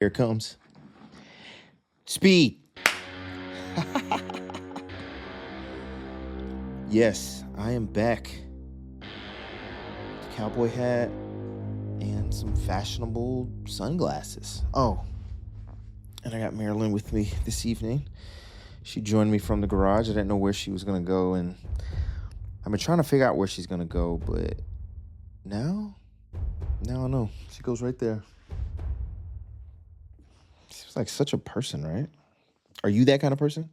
Here it comes. Speed. Yes, I am back. Cowboy hat and some fashionable sunglasses. Oh, and I got Marilyn with me this evening. She joined me from the garage. I didn't know where she was going to go, and I've been trying to figure out where she's going to go, but now I know. She goes right there. She's like such a person, right? Are you that kind of person?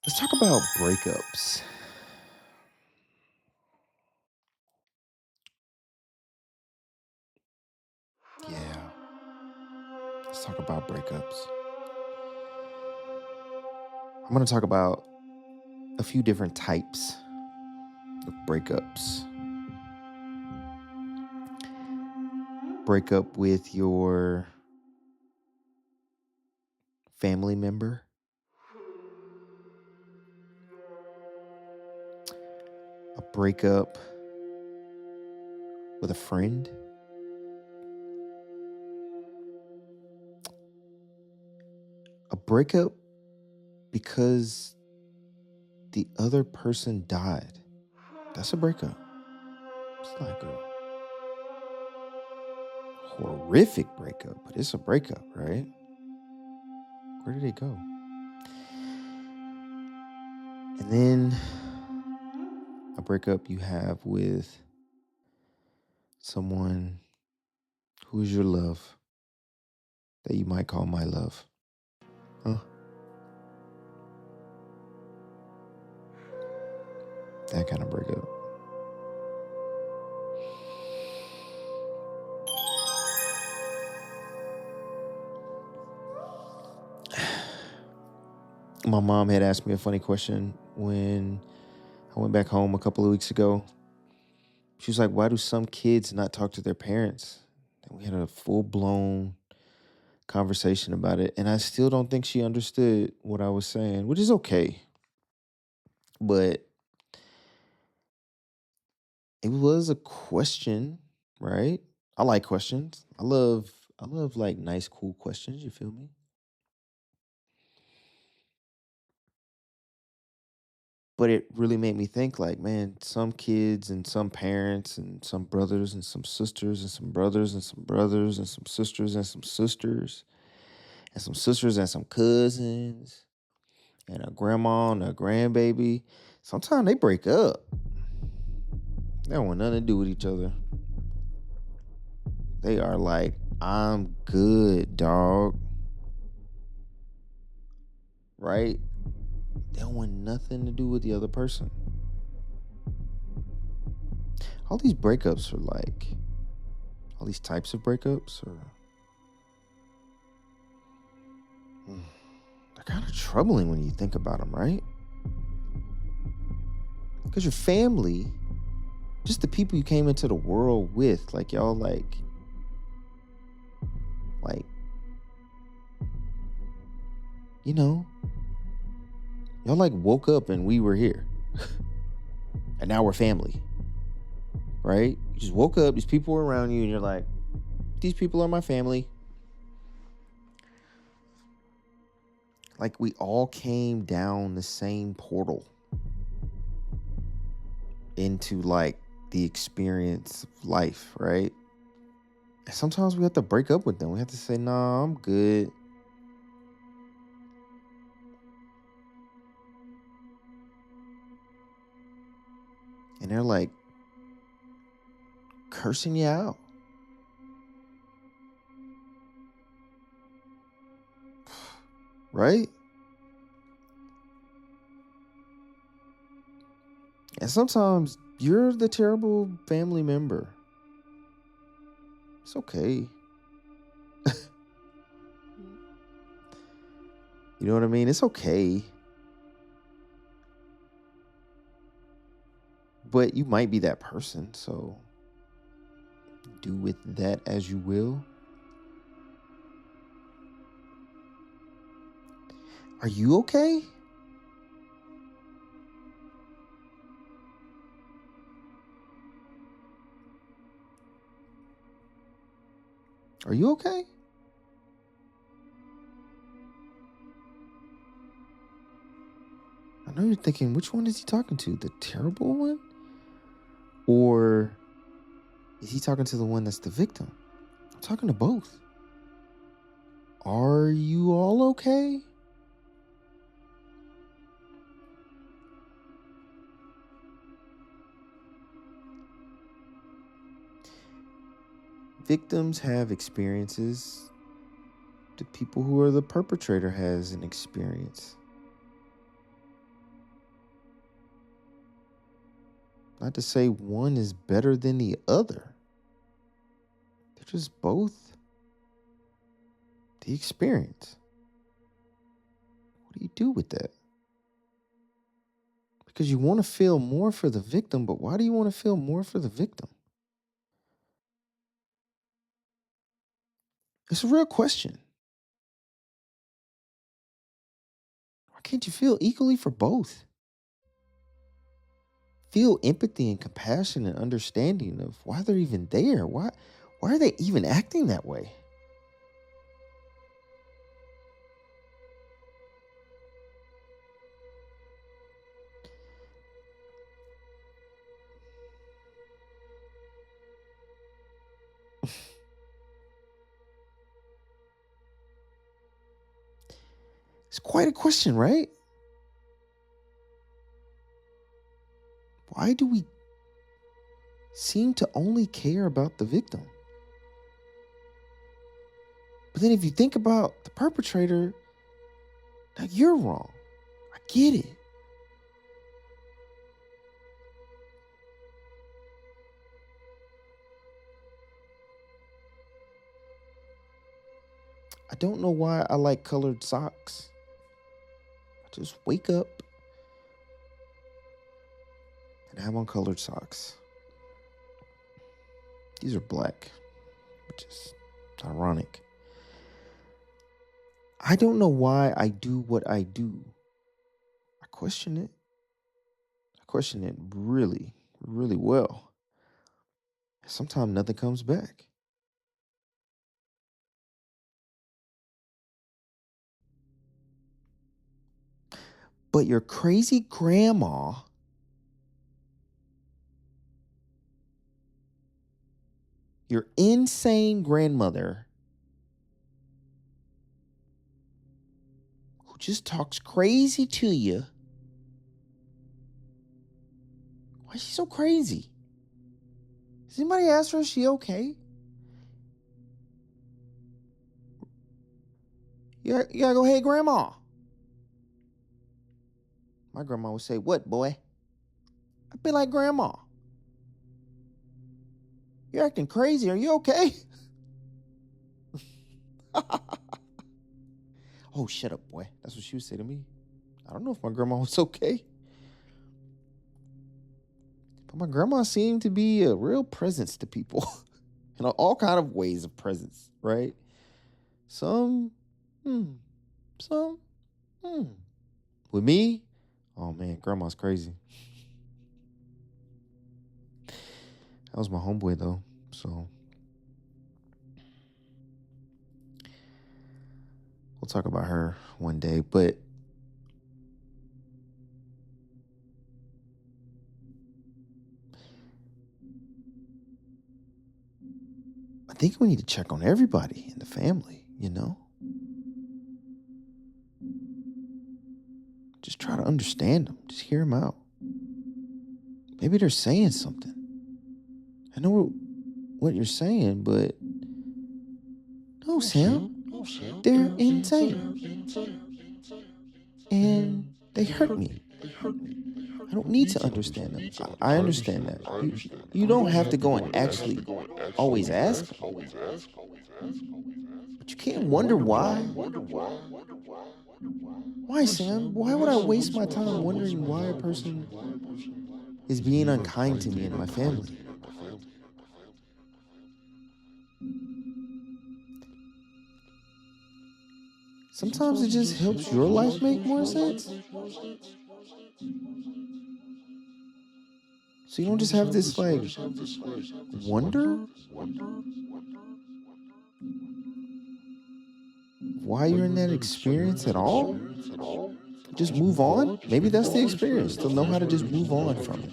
Let's talk about breakups. Yeah, let's talk about breakups. I'm going to talk about a few different types of breakups. Break up with your family member, a breakup with a friend, a breakup because the other person died. That's a breakup. It's like a horrific breakup, but it's a breakup, right? Where did it go? And then a breakup you have with someone who is your love that you might call my love. Huh? That kind of breakup. My mom had asked me a funny question when I went back home a couple of weeks ago. She was like, why do some kids not talk to their parents? And we had a full blown conversation about it. And I still don't think she understood what I was saying, which is okay. But it was a question, right? I like questions. I love like nice, cool questions. You feel me? But it really made me think like, man, some kids and some parents and some brothers and some sisters and some brothers and some brothers and some sisters and some sisters and some sisters and some cousins and a grandma and a grandbaby. Sometimes they break up. They don't want nothing to do with each other. They are like, I'm good, dog. Right? They don't want nothing to do with the other person. All these breakups are like, all these types of breakups are, they're kind of troubling when you think about them, right? Because your family, just the people you came into the world with, like y'all like, you know, y'all like woke up and we were here. And now we're family, right? You just woke up, these people were around you, and you're like, these people are my family. Like we all came down the same portal into like the experience of life, right? And sometimes we have to break up with them. We have to say, nah, I'm good. And they're like cursing you out. Right? And sometimes you're the terrible family member. It's okay. You know what I mean? It's okay. But you might be that person, so do with that as you will. Are you okay? Are you okay? I know you're thinking, which one is he talking to? The terrible one? Or is he talking to the one that's the victim? I'm talking to both. Are you all okay? Victims have experiences. The people who are the perpetrator has an experience. Not to say one is better than the other. They're just both the experience. What do you do with that? Because you want to feel more for the victim, but why do you want to feel more for the victim? It's a real question. Why can't you feel equally for both? Feel empathy and compassion and understanding of why they're even there. Why are they even acting that way? It's quite a question, right? Why do we seem to only care about the victim? But then if you think about the perpetrator, now you're wrong. I get it. I don't know why I like colored socks. I just wake up and have on colored socks. These are black, which is ironic. I don't know why I do what I do. I question it. I question it really, really well. Sometimes nothing comes back. But your crazy grandma, your insane grandmother, who just talks crazy to you, why is she so crazy? Does anybody ask her, is she okay? You gotta go, hey, grandma. My grandma would say, what, boy? I'd be like, grandma, you're acting crazy. Are you okay? Oh, shut up, boy. That's what she would say to me. I don't know if my grandma was okay. But my grandma seemed to be a real presence to people. In all kind of ways of presence, right? Some, hmm, some, hmm. With me, oh man, grandma's crazy. That was my homeboy though. So we'll talk about her one day. But I think we need to check on everybody in the family, you know? Just try to understand them. Just hear them out. Maybe they're saying something. I know what you're saying, but no, Sam. They're insane. And they hurt me. I don't need to understand them. I understand that. You don't have to go and actually always ask them. But you can't wonder why. Why, Sam? Why would I waste my time wondering why a person is being unkind to me and my family? Sometimes it just helps your life make more sense. So you don't just have this like wonder. why you're in that experience at all, just move on. Maybe that's the experience, to know how to just move on from it.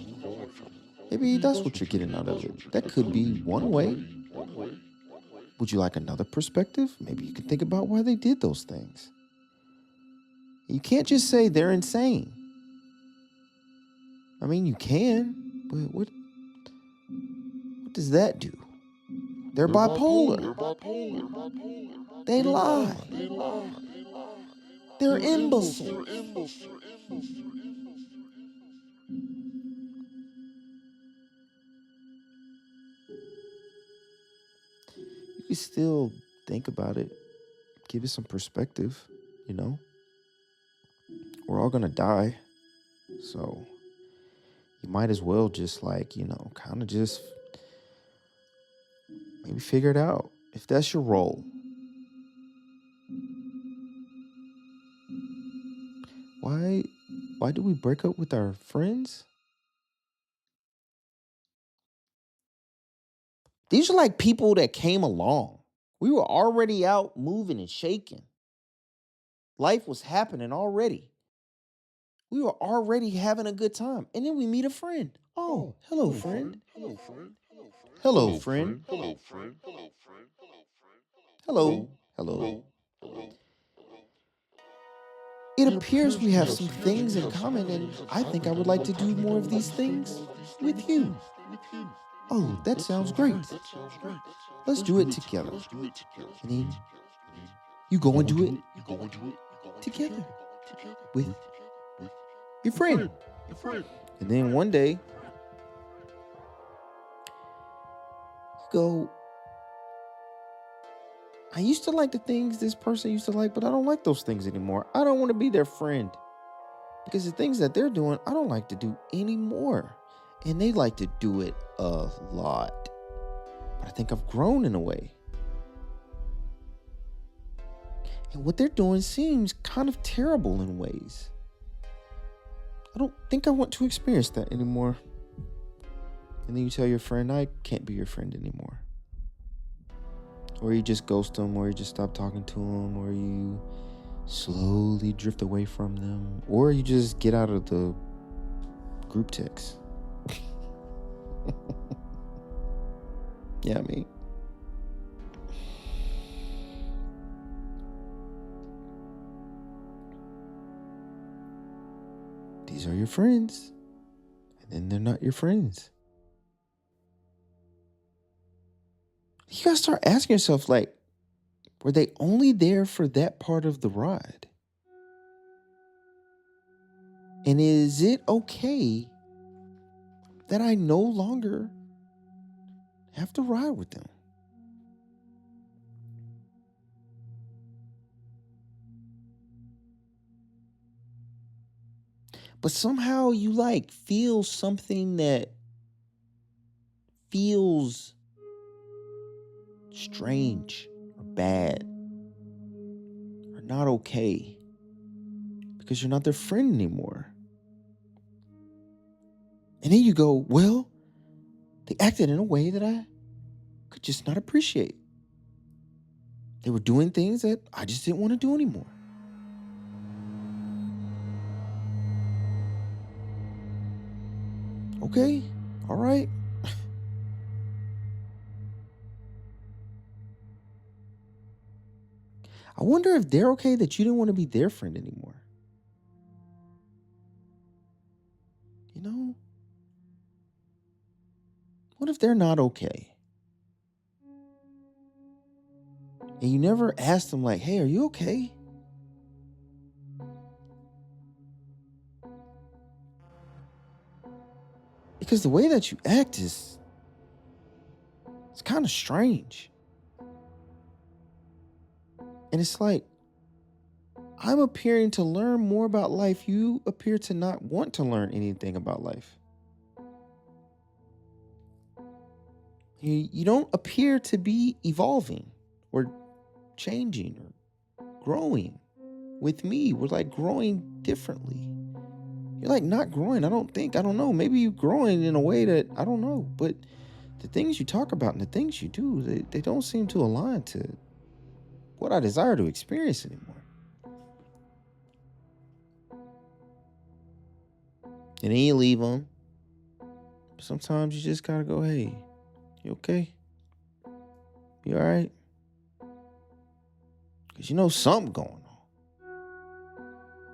Maybe that's what you're getting out of it. That could be one way. Would you like another perspective? Maybe you can think about why they did those things. You can't just say they're insane. I mean, you can, but what does that do? They're bipolar. They lie. They're imbeciles. You can still think about it, give it some perspective, you know? We're all gonna die. So you might as well just kind of just maybe figure it out. If that's your role. Why do we break up with our friends? These are like people that came along. We were already out moving and shaking. Life was happening already. We were already having a good time. And then we meet a friend. Oh, hello, friend. Hello, friend. Hello. Hello. It appears we have some things in common, and I think I would like to do more of these things with you. Oh, that sounds great. Let's do it together. And then you go and do it together with your friend. And then one day, you go, I used to like the things this person used to like, but I don't like those things anymore. I don't want to be their friend because the things that they're doing, I don't like to do anymore. And they like to do it a lot. But I think I've grown in a way. And what they're doing seems kind of terrible in ways. I don't think I want to experience that anymore. And then you tell your friend, I can't be your friend anymore. Or you just ghost them, or you just stop talking to them, or you slowly drift away from them, or you just get out of the group text. Yeah, I mean. These are your friends, and then they're not your friends. You gotta start asking yourself, were they only there for that part of the ride? And is it okay that I no longer have to ride with them? But somehow you feel something that feels strange or bad or not okay because you're not their friend anymore. And then you go, well, they acted in a way that I could just not appreciate. They were doing things that I just didn't want to do anymore. Okay, all right. I wonder if they're okay that you didn't want to be their friend anymore. You know? What if they're not okay? And you never asked them, hey, are you okay? Because the way that you act it's kind of strange. And it's like, I'm appearing to learn more about life. You appear to not want to learn anything about life. You don't appear to be evolving or changing or growing with me. We're growing differently. You're not growing. I don't know. Maybe you're growing in a way that I don't know. But the things you talk about and the things you do, they don't seem to align to what I desire to experience anymore. And then you leave them. Sometimes you just gotta go, hey, you okay? You all right? Because you know something going on.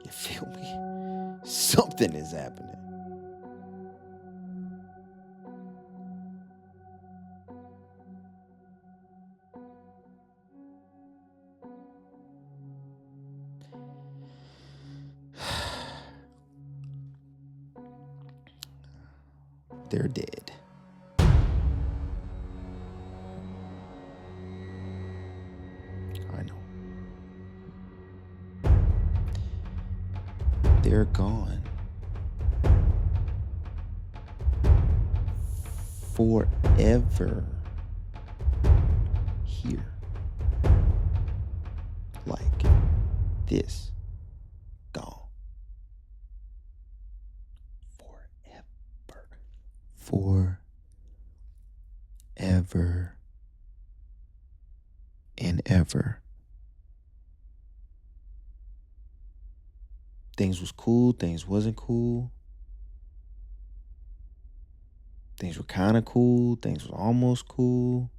You feel me? Something is happening. They're dead. I know. They're gone. Forever. Here. Like this. Gone. Forever. Forever and ever. Things was cool, things wasn't cool. Things were kind of cool, things was almost cool.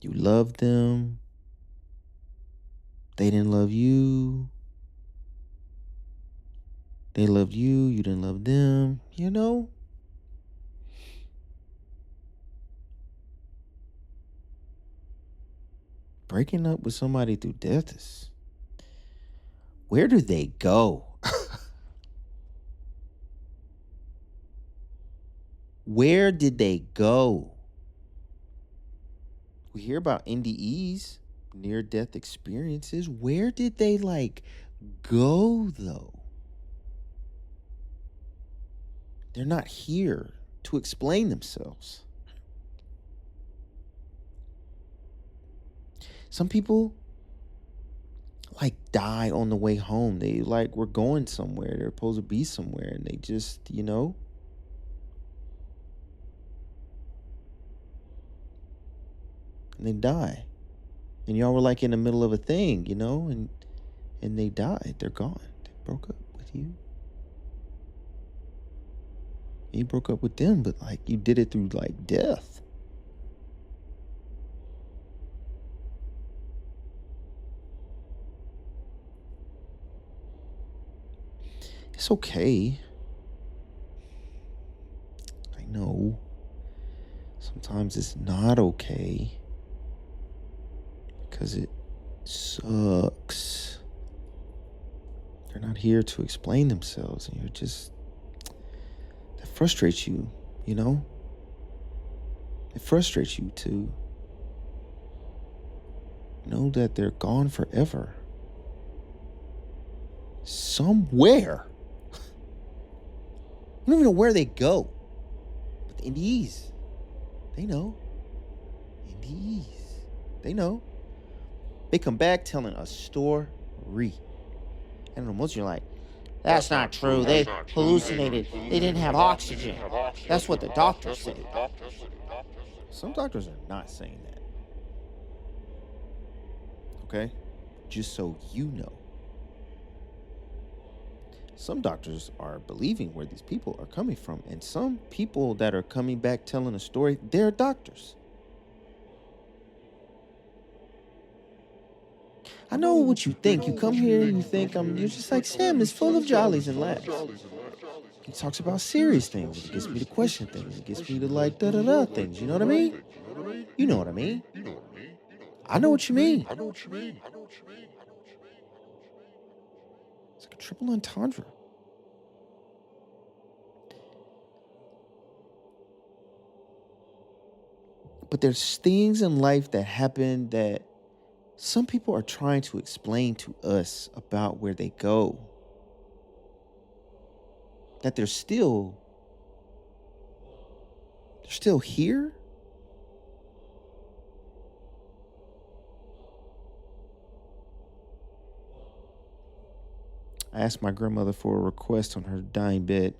You loved them. They didn't love you. They loved you, you didn't love them, you know? Breaking up with somebody through death is... Where do they go? Where did they go? We hear about NDEs, near-death experiences. Where did they, go, though? They're not here to explain themselves. Some people, die on the way home. They, were going somewhere. They're supposed to be somewhere, and they just, and they die. And y'all were, in the middle of a thing, and they died. They're gone. They broke up with you. You broke up with them, but, you did it through, death. It's okay. I know. Sometimes it's not okay. Because it sucks. They're not here to explain themselves, and you're just... That frustrates you, It frustrates you to know that they're gone forever. Somewhere. I don't even know where they go. But the NDEs, they know. NDEs, they know. They come back telling a story. I don't know, most of you are like, that's not true. They hallucinated. They didn't have oxygen. That's what the doctors say. Some doctors are not saying that. Okay? Just so you know. Some doctors are believing where these people are coming from. And some people that are coming back telling a story, they're doctors. I know what you think. You come here, you think you're just like, Sam is full of jollies and laughs. He talks about serious things. It gets me to question things. It gets me to da-da-da things. You know what I mean? You know what I mean. I know what you mean. It's like a triple entendre. But there's things in life that happen that some people are trying to explain to us about where they go. That they're still here. I asked my grandmother for a request on her dying bed.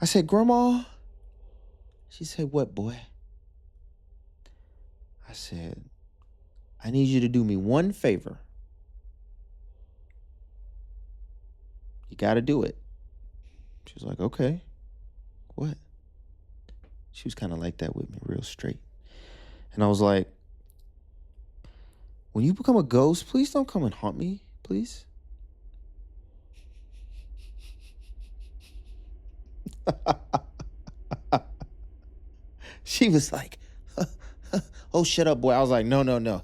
I said, Grandma, She said, "What, boy?" I said, "I need you to do me one favor. You got to do it." She was like, "Okay, what?" She was kind of like that with me, real straight. And I was like, "When you become a ghost, please don't come and haunt me, please." She was like, "Oh, shut up, boy." I was like, "No, no, no."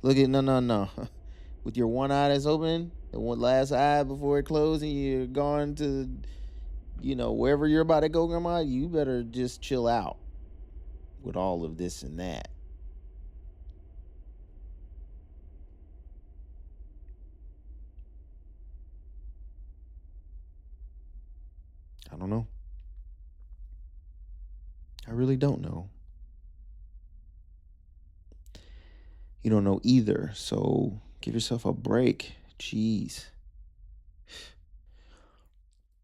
Look at, no, no, no. With your one eye that's open, the one last eye before it closed, and you're gone to, wherever you're about to go, grandma, you better just chill out with all of this and that. I don't know. I really don't know. You don't know either. So give yourself a break. Jeez.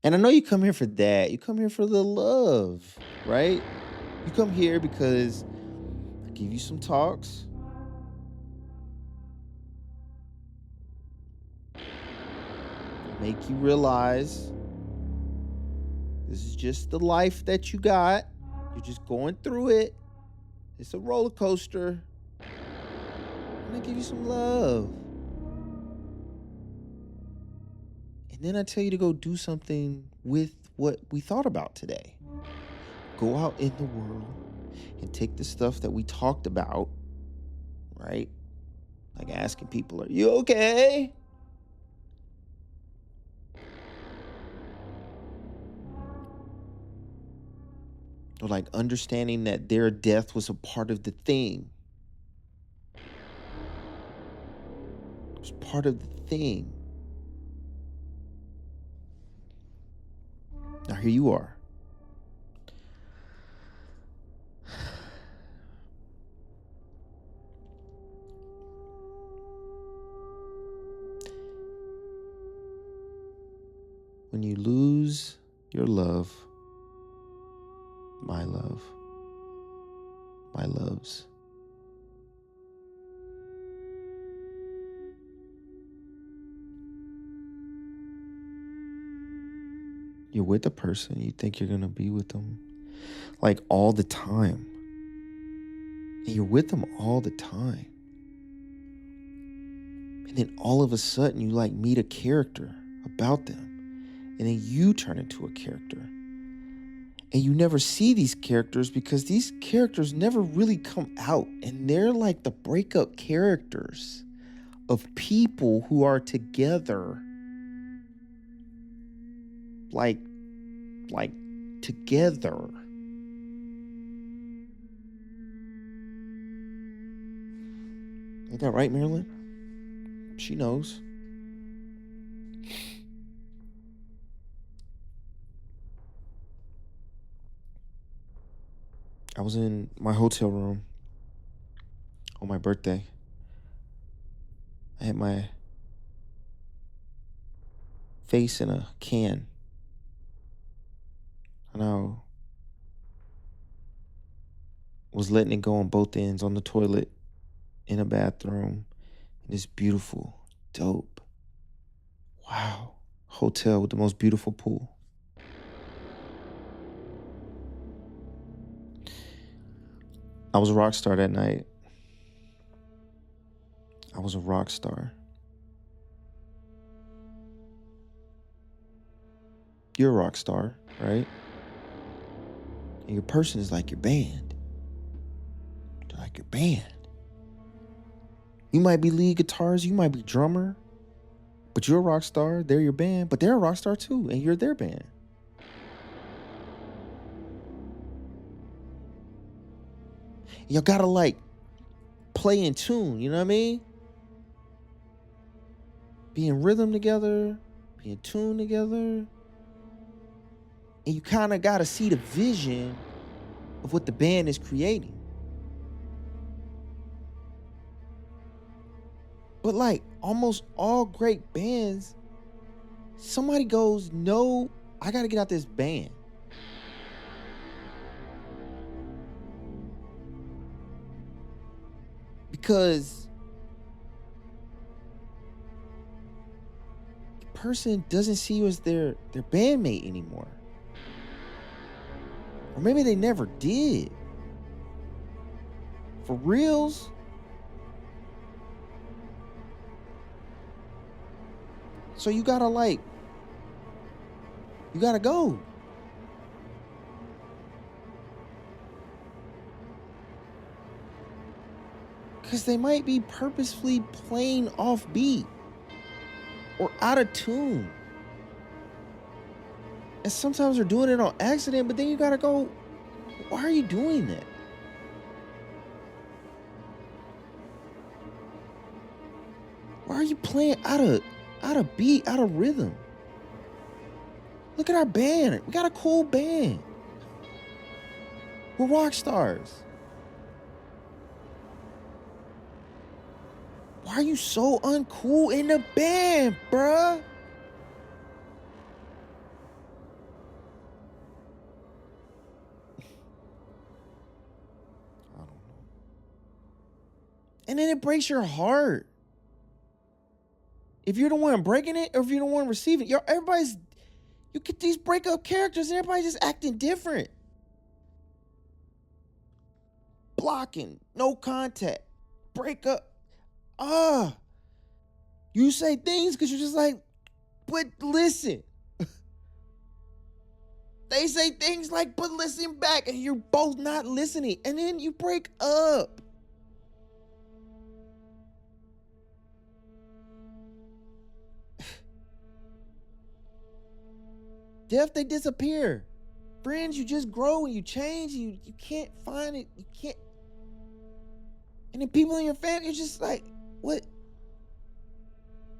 And I know you come here for that. You come here for the love, right? You come here because I give you some talks, make you realize this is just the life that you got. You're just going through it. It's a roller coaster. And I give you some love. And then I tell you to go do something with what we thought about today. Go out in the world and take the stuff that we talked about, right? Like asking people, "Are you okay?" Or like understanding that their death was a part of the thing. It was part of the thing. Now here you are. When you lose your love, my love, my loves, you're with a person, you think you're going to be with them like all the time. And you're with them all the time. And then all of a sudden you like meet a character about them. And then you turn into a character. And you never see these characters because these characters never really come out. And they're like the breakup characters of people who are together. Like together. Ain't that right, Marilyn? She knows. I was in my hotel room on my birthday. I had my face in a can. And I was letting it go on both ends on the toilet, in a bathroom, in this beautiful, dope, wow, hotel with the most beautiful pool. I was a rock star that night. I was a rock star. You're a rock star, right? And your person is like your band. They're like your band. You might be lead guitarist, you might be drummer, but you're a rock star. They're your band, but they're a rock star too, and you're their band. Y'all gotta like play in tune, you know what I mean? Be in rhythm together, be in tune together. And you kind of gotta see the vision of what the band is creating. But like almost all great bands, somebody goes, "No, I gotta get out this band." because the person doesn't see you as their bandmate anymore. Or maybe they never did. For reals. So you gotta you gotta go. Because they might be purposefully playing off beat or out of tune. And sometimes they're doing it on accident, but then you gotta go, why are you doing that? Why are you playing out of beat, out of rhythm? Look at our band. We got a cool band. We're rock stars. Why are you so uncool in the band, bruh? I don't know. And then it breaks your heart. If you're the one breaking it or if you're the one receiving it, you get these breakup characters and everybody's just acting different. Blocking, no contact, breakup. You say things because you're just like, but listen. They say things like, but listen back, and you're both not listening, and then you break up. Death, they disappear. Friends, you just grow and you change. You can't find it. You can't. And then people in your family, you're just like, what?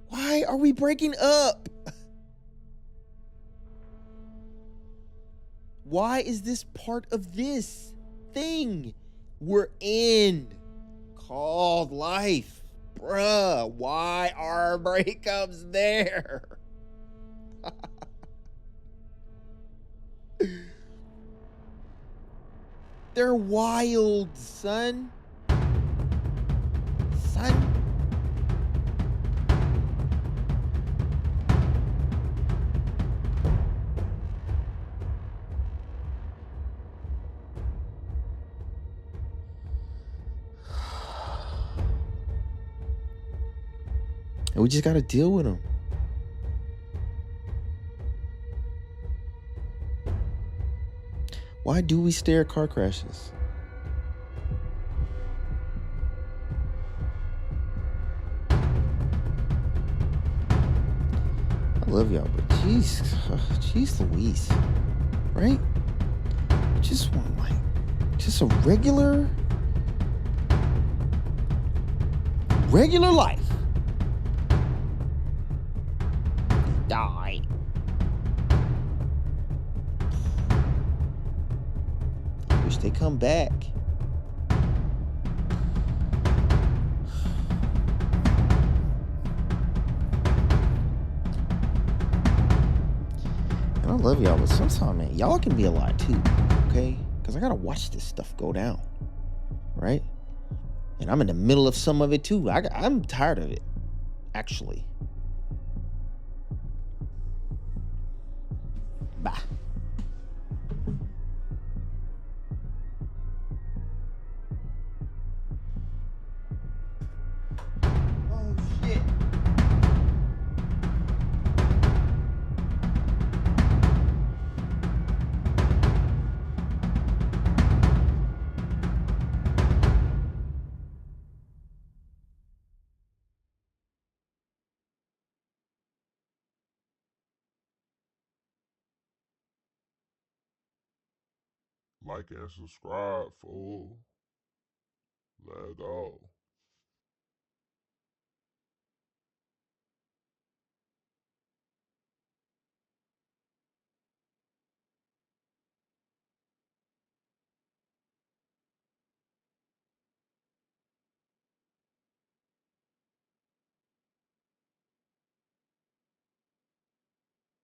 Why are we breaking up? Why is this part of this thing we're in called life? Bruh, why are breakups there? They're wild, son. Son. And we just gotta deal with them. Why do we stare at car crashes? I love y'all, but jeez Louise, right? Just want just a regular life. Die. Wish they come back. And I love y'all, but sometimes, man, y'all can be a lot too, okay? Because I gotta watch this stuff go down, right? And I'm in the middle of some of it too. I'm tired of it, actually. Bye. Oh, shit. Like and subscribe, fool. Let's go.